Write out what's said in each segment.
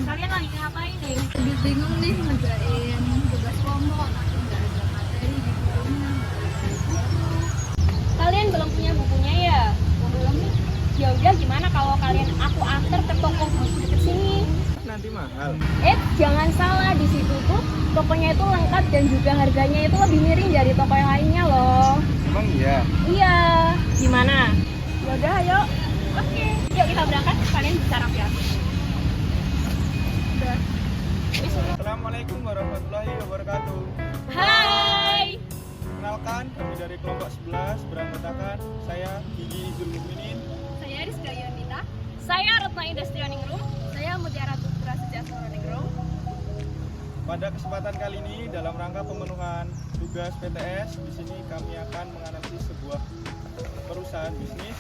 Kalian lagi ngapain nih? Lagi bingung nih ngerjain tugas kelompok, tapi nggak ada materi di bukunya. Kalian belum punya bukunya ya? Belum nih. Ya udah, gimana kalau kalian aku antar ke toko buku deket sini? Nanti mahal. Jangan salah, di situ tuh tokonya itu lengkap dan juga harganya itu lebih miring dari toko yang lainnya loh. Emang iya? Iya. Gimana? Ya udah, ayo. Oke, yuk kita berangkat. Kalian bisa rapi. Udah. Assalamualaikum warahmatullahi wabarakatuh. Hai. Kenalkan, kami dari kelompok 11 beranggotakan saya Gigi Izul Mukminin. Saya Rizka Yonita. Saya Retna Industrianingrum. Saya Mutiara Putra Sejahtera Negro. Pada kesempatan kali ini dalam rangka pemenuhan tugas PTS, di sini kami akan menganalisis sebuah perusahaan bisnis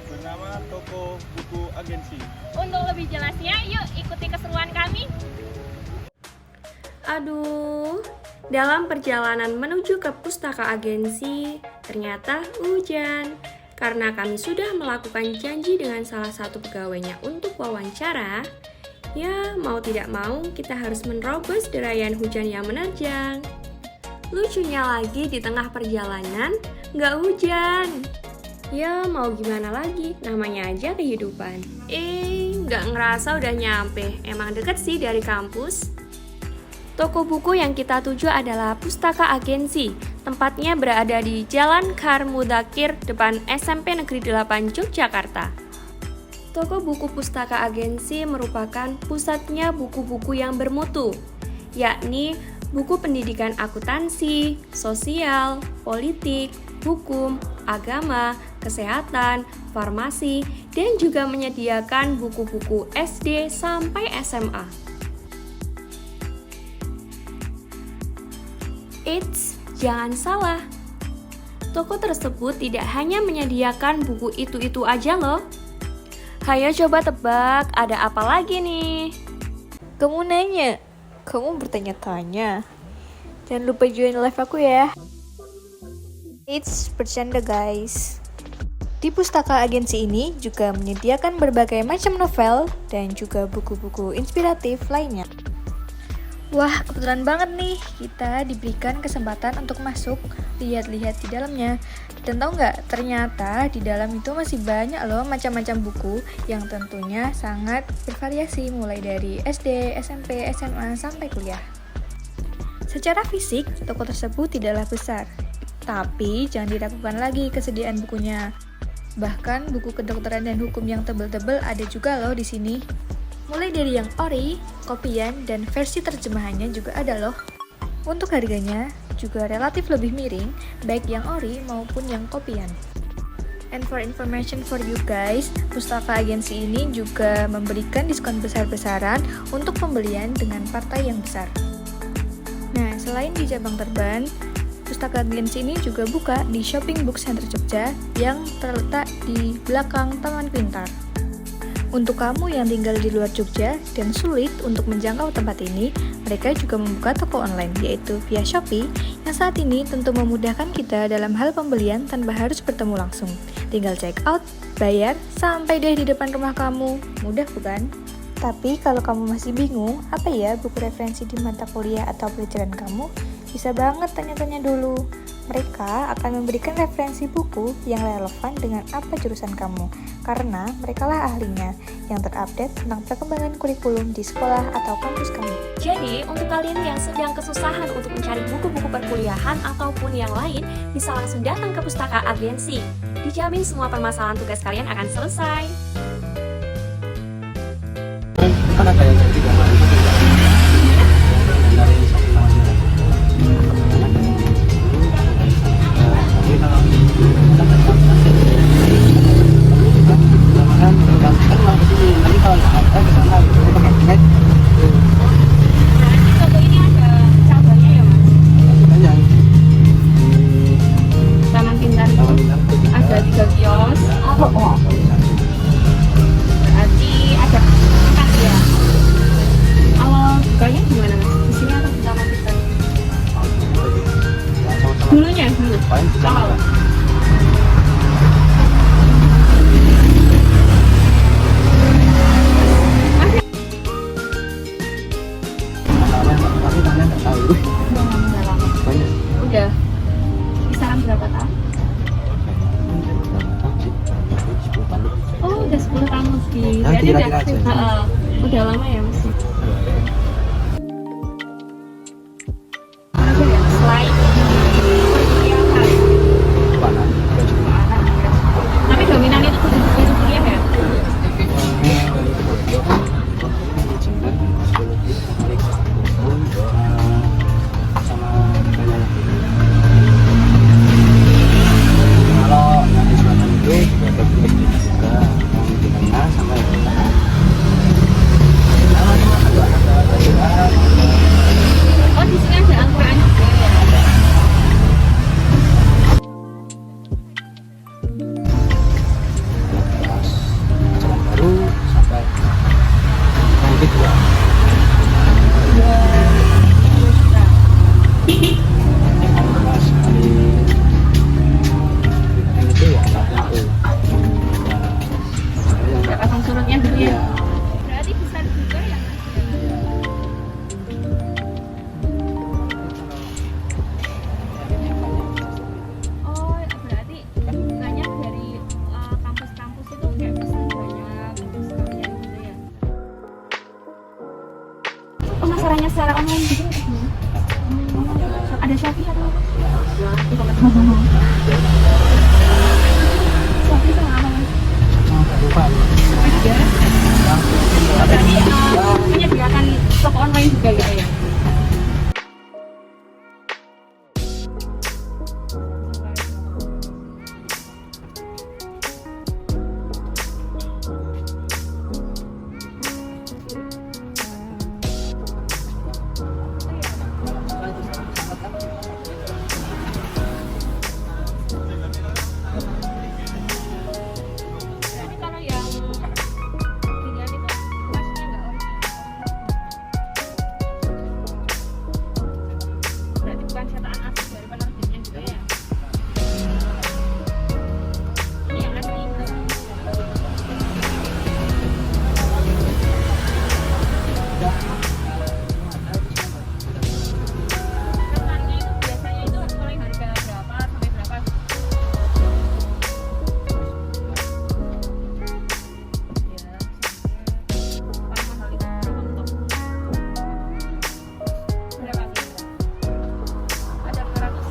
bernama Toko Buku Agensi. Untuk lebih jelasnya, yuk ikuti keseruan kami. Aduh, dalam perjalanan menuju ke pustaka agensi, ternyata hujan. Karena kami sudah melakukan janji dengan salah satu pegawainya untuk wawancara, ya mau tidak mau kita harus menerobos derayan hujan yang menerjang. Lucunya lagi di tengah perjalanan, nggak hujan. Ya mau gimana lagi, namanya aja kehidupan. Nggak ngerasa udah nyampe, emang deket sih dari kampus. Toko buku yang kita tuju adalah Pustaka Agensi. Tempatnya berada di Jalan Kar Mudakir, depan SMP Negeri 8 Yogyakarta. Toko buku Pustaka Agensi merupakan pusatnya buku-buku yang bermutu, yakni buku pendidikan akuntansi, sosial, politik, hukum, agama, kesehatan, farmasi, dan juga menyediakan buku-buku SD sampai SMA. Jangan salah, toko tersebut tidak hanya menyediakan buku itu-itu aja loh. Hayo coba tebak, ada apa lagi nih? Kamu nanya, kamu bertanya-tanya. Jangan lupa join live aku ya. It's bercanda guys. Di Pustaka Agensi ini juga menyediakan berbagai macam novel dan juga buku-buku inspiratif lainnya. Wah, kebetulan banget nih, kita diberikan kesempatan untuk masuk, lihat-lihat di dalamnya. Dan tahu nggak, ternyata di dalam itu masih banyak loh macam-macam buku yang tentunya sangat bervariasi, mulai dari SD, SMP, SMA, sampai kuliah. Secara fisik, toko tersebut tidaklah besar, tapi jangan diragukan lagi kesediaan bukunya. Bahkan buku kedokteran dan hukum yang tebel-tebel ada juga loh di sini. Mulai dari yang ori, kopian, dan versi terjemahannya juga ada loh. Untuk harganya juga relatif lebih miring, baik yang ori maupun yang kopian. And for information for you guys, Pustaka Agensi ini juga memberikan diskon besar-besaran untuk pembelian dengan partai yang besar. Nah, selain di cabang Terban, Pustaka Agensi ini juga buka di Shopping Book Center Jogja yang terletak di belakang Taman Pintar. Untuk kamu yang tinggal di luar Jogja dan sulit untuk menjangkau tempat ini, mereka juga membuka toko online, yaitu via Shopee, yang saat ini tentu memudahkan kita dalam hal pembelian tanpa harus bertemu langsung. Tinggal check out, bayar, sampai deh di depan rumah kamu. Mudah bukan? Tapi kalau kamu masih bingung, apa ya buku referensi di mata kuliah atau pelajaran kamu, bisa banget tanya-tanya dulu. Mereka akan memberikan referensi buku yang relevan dengan apa jurusan kamu, karena merekalah ahlinya yang terupdate tentang perkembangan kurikulum di sekolah atau kampus kamu. Jadi, untuk kalian yang sedang kesusahan untuk mencari buku-buku perkuliahan ataupun yang lain, bisa langsung datang ke Pustaka Agensi. Dijamin semua permasalahan tugas kalian akan selesai. Kan ada yang jadi gambar itu dari satu namanya. Toko ini ada cabangnya ya mas? Taman Pintar itu ada 3 kios. Berarti ada 4 ya. Awal bukanya gimana mas? Di sini atau di Taman Pintar? Dulunya dulu. Awal. udah aja. udah lama ya Mas. Selain perkuliahan, Mana? tapi dominannya itu baju kuliah ya. Sama banyak. Kalau yang di selatan itu juga ada juga yang di tengah sama yang di tengah. Oh di sini ada Al-Quran juga ya. Jalan baru sampai yang kedua. Mas kali yang itu ya satu itu. Ada pasang surutnya dulu ya. Ya. Berarti besar juga ya Mas. Oh, berarti banyak dari kampus-kampus itu kayak pesan banyak terus kalian gitu ya. Pemasarannya secara online gitu. Ada Shopee atau apa? Shopee sama apa Mas? Lupa. Berarti menyediakan toko online juga gitu ya? Berarti kalau yang dilihat itu masnya nggak original. Berarti bukan cetakan asli dari penerbitnya juga ya. Ini yang asli. Kesannya itu biasanya itu mulai harga berapa sampai berapa? Paling mahal itu untuk berapa kilo? Ada 200.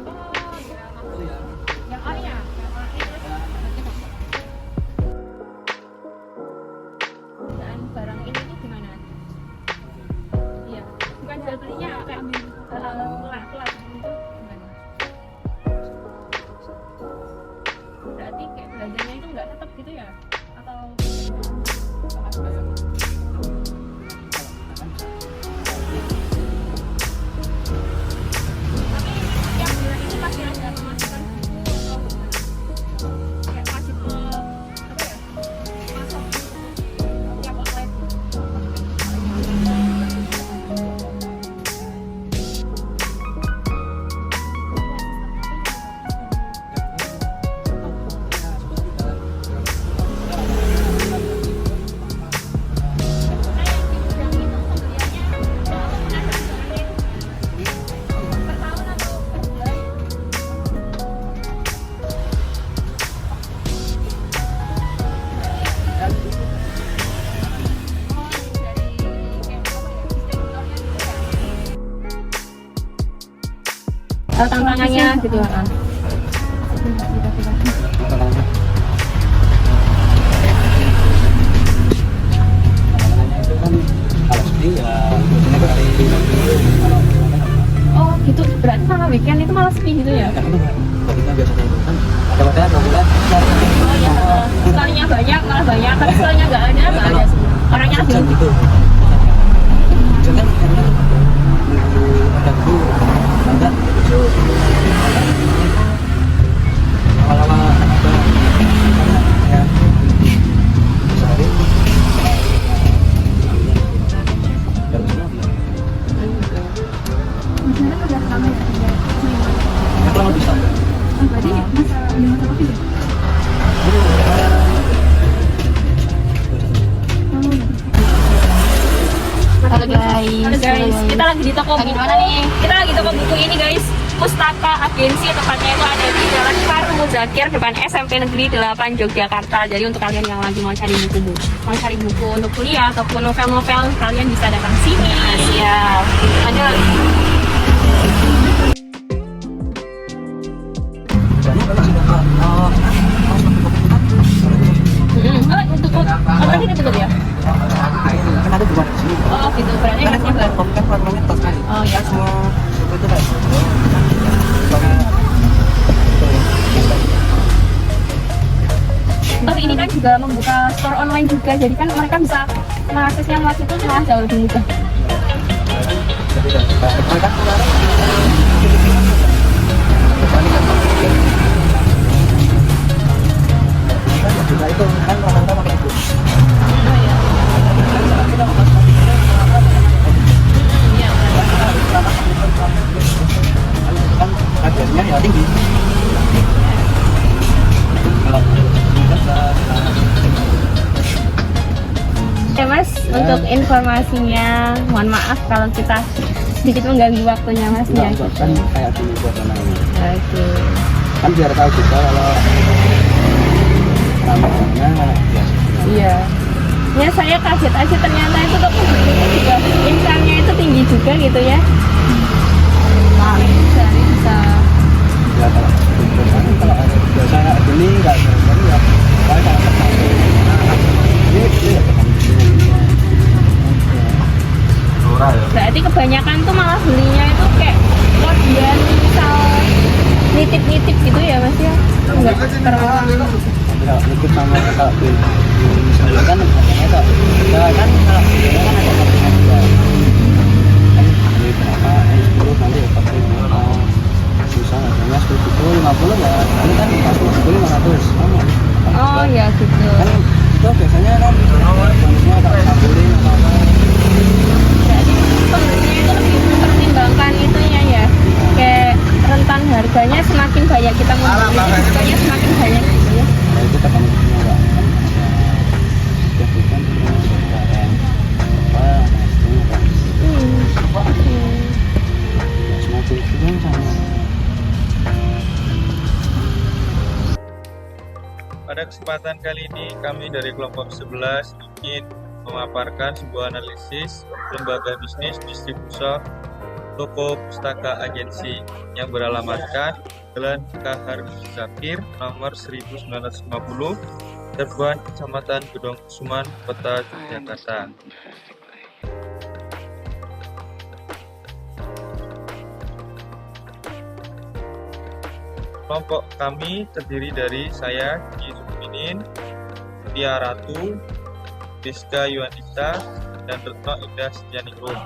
Oh, iya. Yang A ya? Yang A itu dan barang ini nih gimana? Iya, bukan jual belinya kayak pelan-pelan gitu gimana? Berarti kayak belanjanya itu nggak tetap gitu ya? Atau tapi tiap bulan itu pasti ada pemasukan buku atau gimana? Kayak wajib apa ya? Masuk tiap outlet. Tantangannya gitu kan. Itu kan kalau sedih ya biasanya kali Oh gitu, berarti sama weekend itu malah sepi gitu ya? kita biasanya itu kan ada padahal 2 bulan Oh iya, sekalinya banyak malah banyak, tapi sekalinya nggak ada sih. Orangnya hujan lebih. gitu hujan kan karena nunggu ada dulu ada awal-awal ada ya sehari baru semua Maksudnya udah lama ya? ya kurang lebih sama Berarti masa kopi ya? Halo guys, kita lagi di toko buku. Kita lagi toko buku ini guys. Pustaka Agensi, tepatnya itu ada di Jalan Faru Muzakir depan SMP Negeri 8 Yogyakarta. Jadi untuk kalian yang lagi mau cari buku untuk kuliah ataupun novel-novel, kalian bisa datang sini. Siap. Ada apa ini ditutup ya? Kan ada dua di sini. Oh gitu, berarti masnya baru. Kan warnanya tos kan. Oh ya. Semua itu kan. Terus ini kan juga membuka store online juga, jadi kan mereka bisa mengaksesnya luas itu malah jauh lebih mudah. Juga itu kan rata-rata pakai itu. Kan harganya ya tinggi. Ya Mas, untuk informasinya, mohon maaf kalau kita sedikit mengganggu waktunya Mas ya. Kan kayak gini suasananya. Oke. Kan biar tahu juga kalau ramainya biasa. Iya. Ya saya kaget aja ternyata itu kok juga insannya itu tinggi juga gitu ya. Nah, dari bisa. Ya kalau ada biasa gini nggak ada ya. Kalau ini ya murah ya. Berarti kebanyakan tuh malah belinya itu kayak kodian misal nitip-nitip gitu ya Mas ya. Enggak terlalu. Kalau ikut sama kalau di misalnya kan harganya kok kan kalau biasanya kan ada harganya juga kan beli berapa 10 nanti pakai mau susah harganya 10.50 ya ini kan pas 10.500 sama Oh ya gitu. kan itu biasanya kan bonusnya tak sambilin apa Berarti pembelinya itu lebih mempertimbangkan itunya ya. Kayak rentan harganya semakin banyak kita membeli, harganya semakin banyak gitu ya. nah itu tergantung semua kan ada bukan barang apa semacam itu kan sama. Pada kesempatan kali ini kami dari kelompok 11 ingin memaparkan sebuah analisis lembaga bisnis distributor toko pustaka agensi yang beralamatkan Jalan Kahar Zakir nomor 1950 Terban Kecamatan Gedong Kusuman Kota Yogyakarta. Kelompok kami terdiri dari saya, Yusufinin, Tia Ratu, Rizka Yuanita, dan Retno Indah Setianingrum.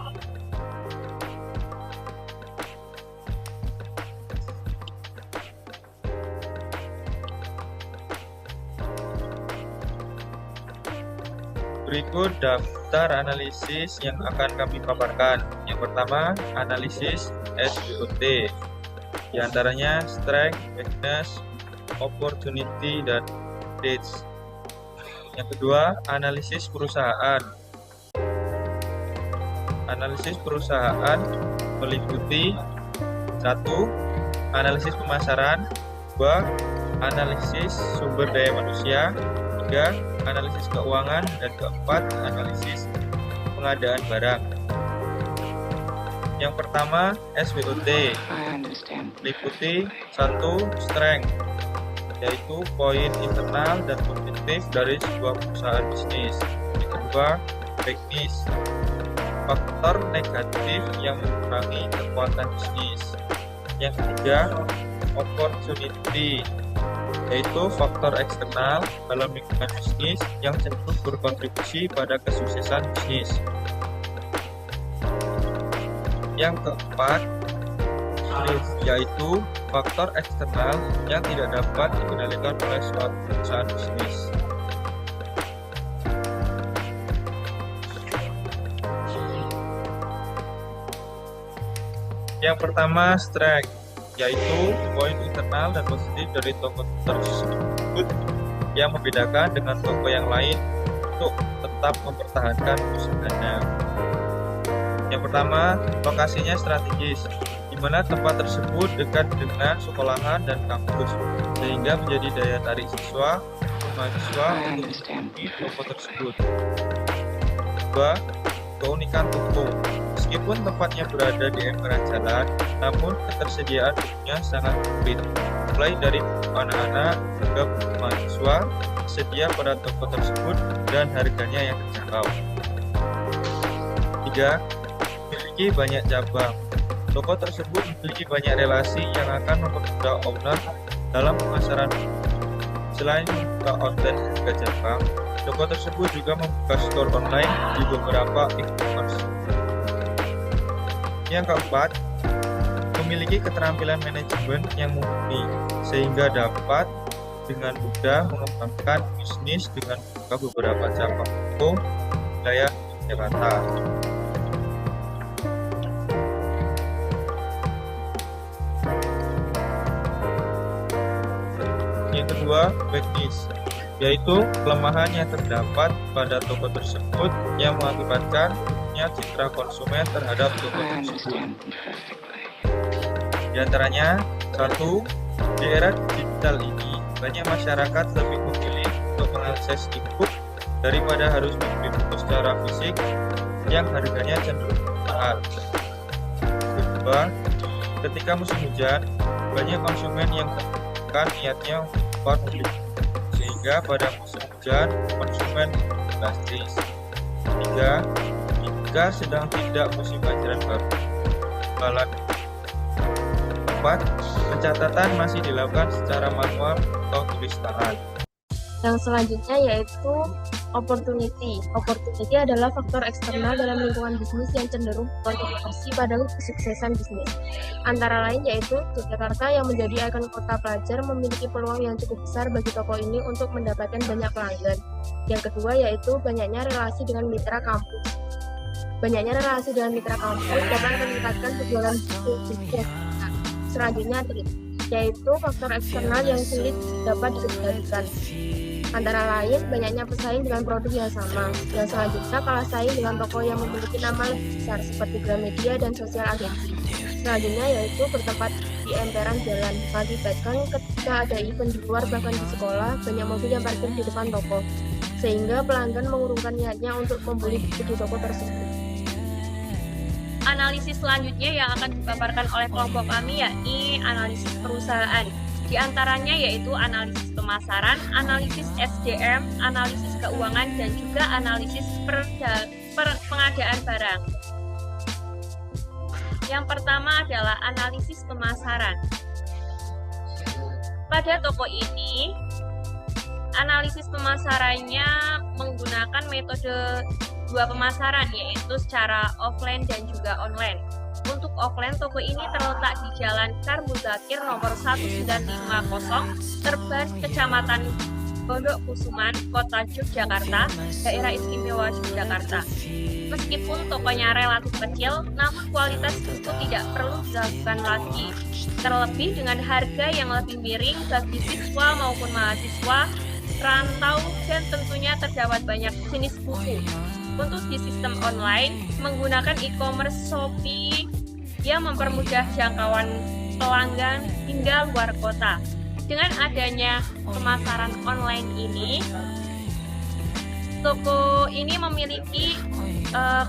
Berikut daftar analisis yang akan kami paparkan. Yang pertama, analisis SWOT. Di antaranya strength, weakness, opportunity, dan threats. Yang kedua, analisis perusahaan. Analisis perusahaan meliputi 1. Analisis pemasaran, 2. Analisis sumber daya manusia, 3. Analisis keuangan, dan 4. Analisis pengadaan barang. Yang pertama, SWOT meliputi 1. Strength, yaitu poin internal dan positif dari sebuah perusahaan bisnis. Yang kedua, weakness, faktor negatif yang mengurangi kekuatan bisnis. Yang ketiga, opportunity, yaitu faktor eksternal dalam lingkungan bisnis yang cenderung berkontribusi pada kesuksesan bisnis. Yang keempat, yaitu faktor eksternal yang tidak dapat dikendalikan oleh suatu perusahaan bisnis. Yang pertama, strength, yaitu poin internal dan positif dari toko tersebut yang membedakan dengan toko yang lain untuk tetap mempertahankan usahanya. Yang pertama, lokasinya strategis, di mana tempat tersebut dekat dengan sekolahan dan kampus, sehingga menjadi daya tarik siswa mahasiswa untuk mengunjungi toko tersebut. 2. Keunikan toko. Meskipun tempatnya berada di emperan jalan, namun ketersediaan bukunya sangat sempit. Mulai dari buku anak-anak hingga buku mahasiswa tersedia pada toko tersebut dan harganya yang terjangkau. 3. Memiliki banyak cabang. Toko tersebut memiliki banyak relasi yang akan mempermudah owner dalam pemasaran. Selain membuka outlet harga cabang, toko tersebut juga membuka store online di beberapa e-commerce. Yang keempat, memiliki keterampilan manajemen yang mumpuni, sehingga dapat dengan mudah mengembangkan bisnis dengan membuka beberapa cabang toko wilayah Jakarta. Yang kedua, weakness, yaitu kelemahan yang terdapat pada toko tersebut yang mengakibatkan buruknya citra konsumen terhadap toko tersebut. Di antaranya, 1. Di era digital ini, banyak masyarakat lebih memilih untuk mengakses e-book daripada harus membeli buku secara fisik yang harganya cenderung mahal. Kedua, ketika musim hujan, banyak konsumen yang niatnya membeli, sehingga pada musim hujan konsumen drastis. 3. Jika sedang tidak musim ajaran baru, balan. 4. Pencatatan masih dilakukan secara manual atau tulis tangan. Yang selanjutnya yaitu opportunity. Opportunity adalah faktor eksternal dalam lingkungan bisnis yang cenderung berkontribusi pada kesuksesan bisnis. Antara lain yaitu Yogyakarta yang menjadi ikon kota pelajar memiliki peluang yang cukup besar bagi toko ini untuk mendapatkan banyak pelanggan. Yang kedua yaitu banyaknya relasi dengan mitra kampus. Banyaknya relasi dengan mitra kampus dapat meningkatkan penjualan bisnis. Selanjutnya yaitu faktor eksternal yang sulit dapat dikendalikan. Antara lain, banyaknya pesaing dengan produk yang sama. Yang selanjutnya, kalah saing dengan toko yang memiliki nama lebih besar seperti Gramedia dan Sosial Agensi. Selanjutnya yaitu bertempat di emperan jalan. Mengakibatkan ketika ada event di luar bahkan di sekolah, banyak mobil yang parkir di depan toko, sehingga pelanggan mengurungkan niatnya untuk membeli buku di toko tersebut. Analisis selanjutnya yang akan dipaparkan oleh kelompok kami yakni analisis perusahaan. Di antaranya yaitu analisis pemasaran, analisis SDM, analisis keuangan, dan juga analisis pengadaan barang. Yang pertama adalah analisis pemasaran. Pada toko ini, analisis pemasarannya menggunakan metode dua pemasaran, yaitu secara offline dan juga online. Untuk offline, toko ini terletak di Jalan Karmuzakir nomor 1950, Terban, Kecamatan Pondok Kusuman, Kota Yogyakarta, Daerah Istimewa Yogyakarta. Meskipun tokonya relatif kecil, namun kualitas buku tidak perlu diragukan lagi. Terlebih dengan harga yang lebih miring bagi siswa maupun mahasiswa, rantau, dan tentunya terdapat banyak jenis buku. Untuk di sistem online, menggunakan e-commerce Shopee yang mempermudah jangkauan pelanggan hingga luar kota. Dengan adanya pemasaran online ini, toko ini memiliki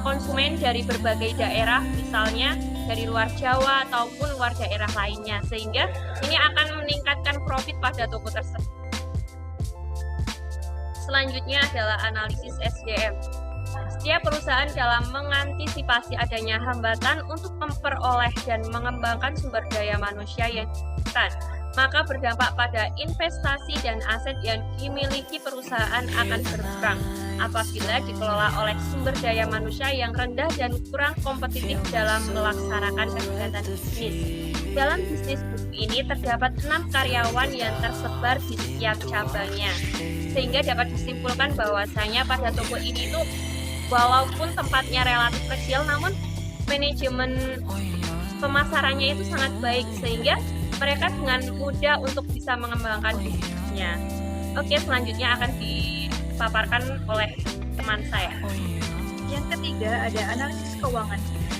konsumen dari berbagai daerah, misalnya dari luar Jawa ataupun luar daerah lainnya, sehingga ini akan meningkatkan profit pada toko tersebut. Selanjutnya adalah analisis SDM. Setiap perusahaan dalam mengantisipasi adanya hambatan untuk memperoleh dan mengembangkan sumber daya manusia yang dibutuhkan, maka berdampak pada investasi dan aset yang dimiliki perusahaan akan berkurang apabila dikelola oleh sumber daya manusia yang rendah dan kurang kompetitif dalam melaksanakan kegiatan bisnis. Dalam bisnis buku ini terdapat 6 karyawan yang tersebar di setiap cabangnya, sehingga dapat disimpulkan bahwasanya pada toko ini itu walaupun tempatnya relatif kecil, namun manajemen pemasarannya itu sangat baik, sehingga mereka dengan mudah untuk bisa mengembangkan bisnisnya. Oke, selanjutnya akan dipaparkan oleh teman saya. Yang ketiga ada analisis keuangan.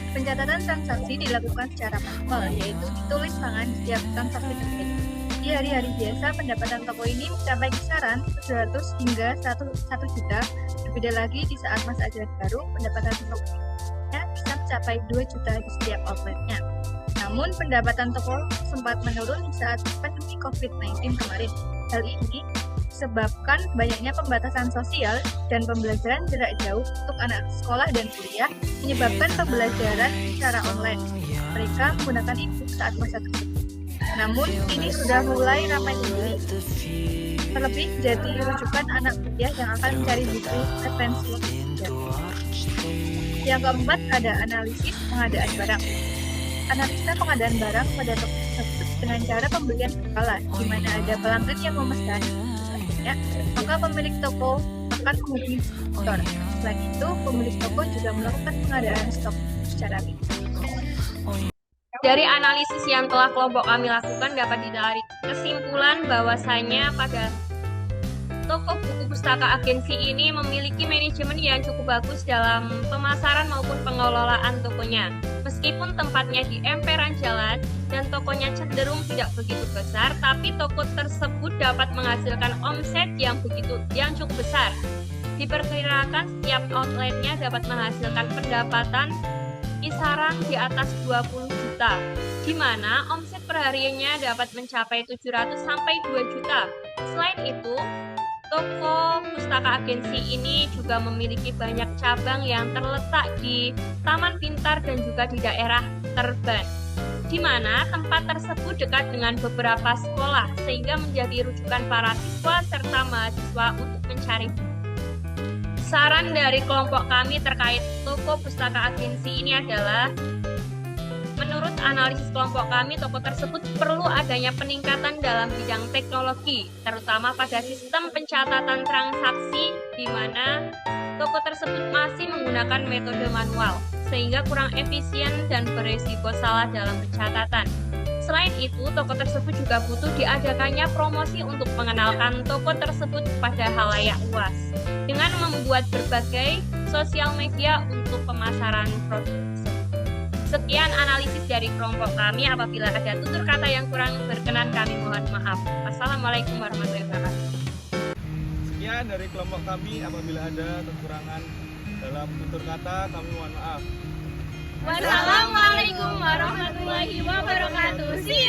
Pencatatan transaksi dilakukan secara manual, yaitu ditulis tangan di setiap transaksi penting. Di hari-hari biasa, pendapatan toko ini mencapai kisaran 700 hingga 1 juta. Berbeda lagi di saat masa ajaran baru, pendapatan toko ini bisa mencapai 2 juta di setiap outletnya. Namun, pendapatan toko sempat menurun di saat pandemi COVID-19 kemarin. Hal ini disebabkan banyaknya pembatasan sosial dan pembelajaran jarak jauh untuk anak sekolah dan kuliah, menyebabkan pembelajaran secara online. Mereka menggunakan e-book saat masa tersebut. Namun, ini sudah mulai ramai kembali. Terlebih jadi rujukan anak kuliah yang akan mencari buku referensi. Yang keempat, ada analisis pengadaan barang. Analisa pengadaan barang pada toko tersebut dengan cara pembelian berkala, di mana ada pelanggan yang memesan, maka pemilik toko akan menghubungi distributor. Selain itu, pemilik toko juga melakukan pengadaan stok secara rinci. Dari analisis yang telah kelompok kami lakukan dapat ditarik kesimpulan bahwasanya pada toko buku pustaka agensi ini memiliki manajemen yang cukup bagus dalam pemasaran maupun pengelolaan tokonya. Meskipun tempatnya di emperan jalan dan tokonya cenderung tidak begitu besar, tapi toko tersebut dapat menghasilkan omset yang cukup besar. Diperkirakan setiap outletnya dapat menghasilkan pendapatan kisaran di atas 20 juta, di mana omset perhariannya dapat mencapai 700 sampai 2 juta. Selain itu, toko pustaka agensi ini juga memiliki banyak cabang yang terletak di Taman Pintar dan juga di daerah Terban, di mana tempat tersebut dekat dengan beberapa sekolah, sehingga menjadi rujukan para siswa serta mahasiswa untuk mencari buku. Saran dari kelompok kami terkait toko pustaka agensi ini adalah, menurut analisis kelompok kami, toko tersebut perlu adanya peningkatan dalam bidang teknologi, terutama pada sistem pencatatan transaksi, di mana toko tersebut masih menggunakan metode manual, sehingga kurang efisien dan beresiko salah dalam pencatatan. Selain itu, toko tersebut juga butuh diadakannya promosi untuk mengenalkan toko tersebut kepada halayak luas, dengan membuat berbagai sosial media untuk pemasaran produk. Sekian analisis dari kelompok kami. Apabila ada tutur kata yang kurang berkenan, kami mohon maaf. Wassalamualaikum warahmatullahi wabarakatuh. Sekian dari kelompok kami. Apabila ada kekurangan dalam tutur kata, kami mohon maaf. Wassalamualaikum warahmatullahi wabarakatuh. See you.